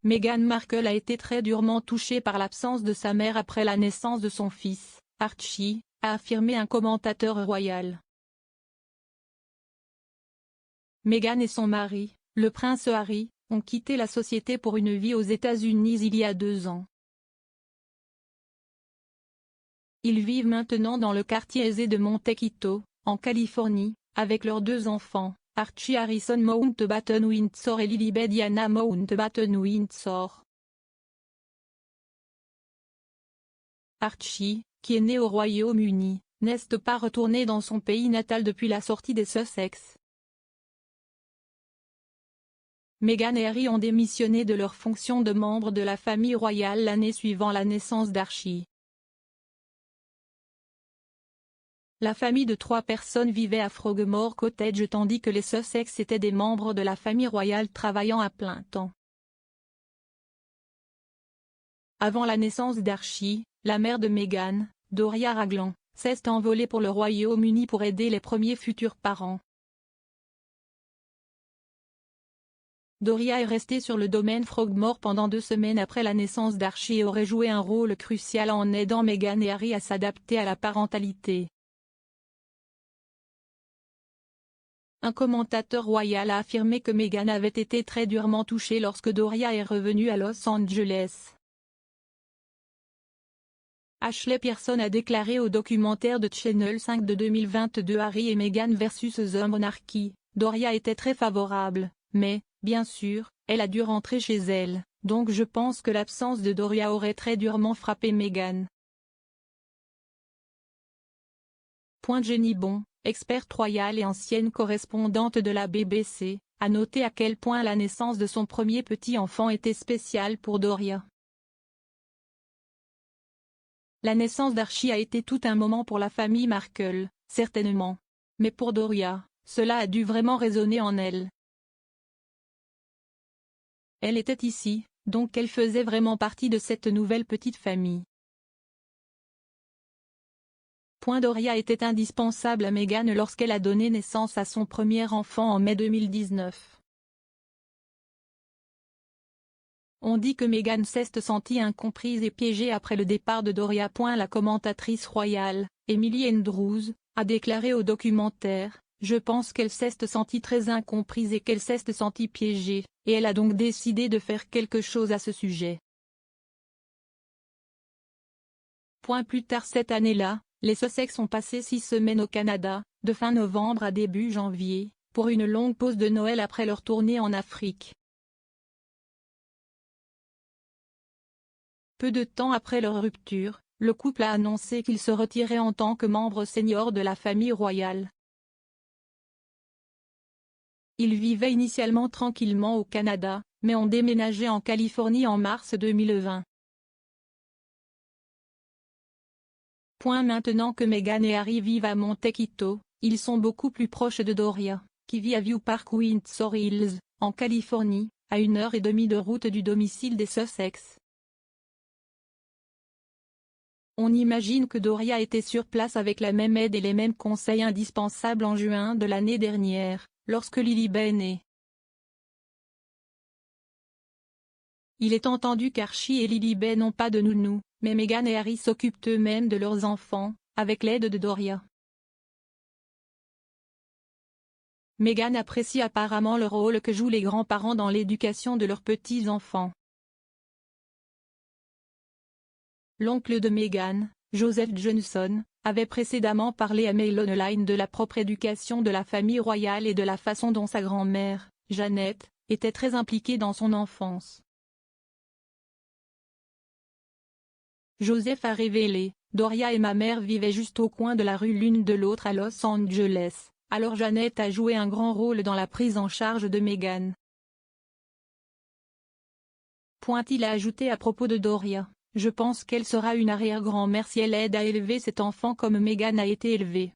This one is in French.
Meghan Markle a été très durement touchée par l'absence de sa mère après la naissance de son fils, Archie, a affirmé un commentateur royal. Meghan et son mari, le prince Harry, ont quitté la société pour une vie aux États-Unis il y a 2 ans. Ils vivent maintenant dans le quartier aisé de Montecito, en Californie, avec leurs 2 enfants, Archie Harrison Mountbatten-Windsor et Lilibet Diana Mountbatten-Windsor. Archie, qui est né au Royaume-Uni, n'est pas retourné dans son pays natal depuis la sortie des Sussex. Meghan et Harry ont démissionné de leurs fonctions de membres de la famille royale l'année suivant la naissance d'Archie. La famille de 3 personnes vivait à Frogmore Cottage tandis que les Sussex étaient des membres de la famille royale travaillant à plein temps. Avant la naissance d'Archie, la mère de Meghan, Doria Raglan, s'est envolée pour le Royaume-Uni pour aider les premiers futurs parents. Doria est restée sur le domaine Frogmore pendant 2 semaines après la naissance d'Archie et aurait joué un rôle crucial en aidant Meghan et Harry à s'adapter à la parentalité. Un commentateur royal a affirmé que Meghan avait été très durement touchée lorsque Doria est revenue à Los Angeles. Ashley Pearson a déclaré au documentaire de Channel 5 de 2022 Harry et Meghan vs The Monarchy, Doria était très favorable, mais, bien sûr, elle a dû rentrer chez elle, donc je pense que l'absence de Doria aurait très durement frappé Meghan. Jenny Bon, experte royale et ancienne correspondante de la BBC, a noté à quel point la naissance de son premier petit-enfant était spéciale pour Doria. La naissance d'Archie a été tout un moment pour la famille Markle, certainement. Mais pour Doria, cela a dû vraiment résonner en elle. Elle était ici, donc elle faisait vraiment partie de cette nouvelle petite famille. Doria était indispensable à Meghan lorsqu'elle a donné naissance à son premier enfant en mai 2019. On dit que Meghan s'est sentie incomprise et piégée après le départ de Doria. La commentatrice royale, Emily Andrews, a déclaré au documentaire « Je pense qu'elle s'est sentie très incomprise et qu'elle s'est sentie piégée, et elle a donc décidé de faire quelque chose à ce sujet. » Plus tard cette année-là, les Sussex ont passé 6 semaines au Canada, de fin novembre à début janvier, pour une longue pause de Noël après leur tournée en Afrique. Peu de temps après leur rupture, le couple a annoncé qu'il se retirait en tant que membre senior de la famille royale. Ils vivaient initialement tranquillement au Canada, mais ont déménagé en Californie en mars 2020. Maintenant que Meghan et Harry vivent à Montecito, ils sont beaucoup plus proches de Doria, qui vit à View Park Windsor Hills, en Californie, à 1h30 de route du domicile des Sussex. On imagine que Doria était sur place avec la même aide et les mêmes conseils indispensables en juin de l'année dernière, lorsque Lilibet est née. Il est entendu qu'Archie et Lilibet n'ont pas de nounou, mais Meghan et Harry s'occupent eux-mêmes de leurs enfants, avec l'aide de Doria. Meghan apprécie apparemment le rôle que jouent les grands-parents dans l'éducation de leurs petits-enfants. L'oncle de Meghan, Joseph Johnson, avait précédemment parlé à Mail Online de la propre éducation de la famille royale et de la façon dont sa grand-mère, Janet, était très impliquée dans son enfance. Joseph a révélé, Doria et ma mère vivaient juste au coin de la rue l'une de l'autre à Los Angeles, alors Janet a joué un grand rôle dans la prise en charge de Meghan. Il a ajouté à propos de Doria, je pense qu'elle sera une arrière-grand-mère si elle aide à élever cet enfant comme Meghan a été élevée.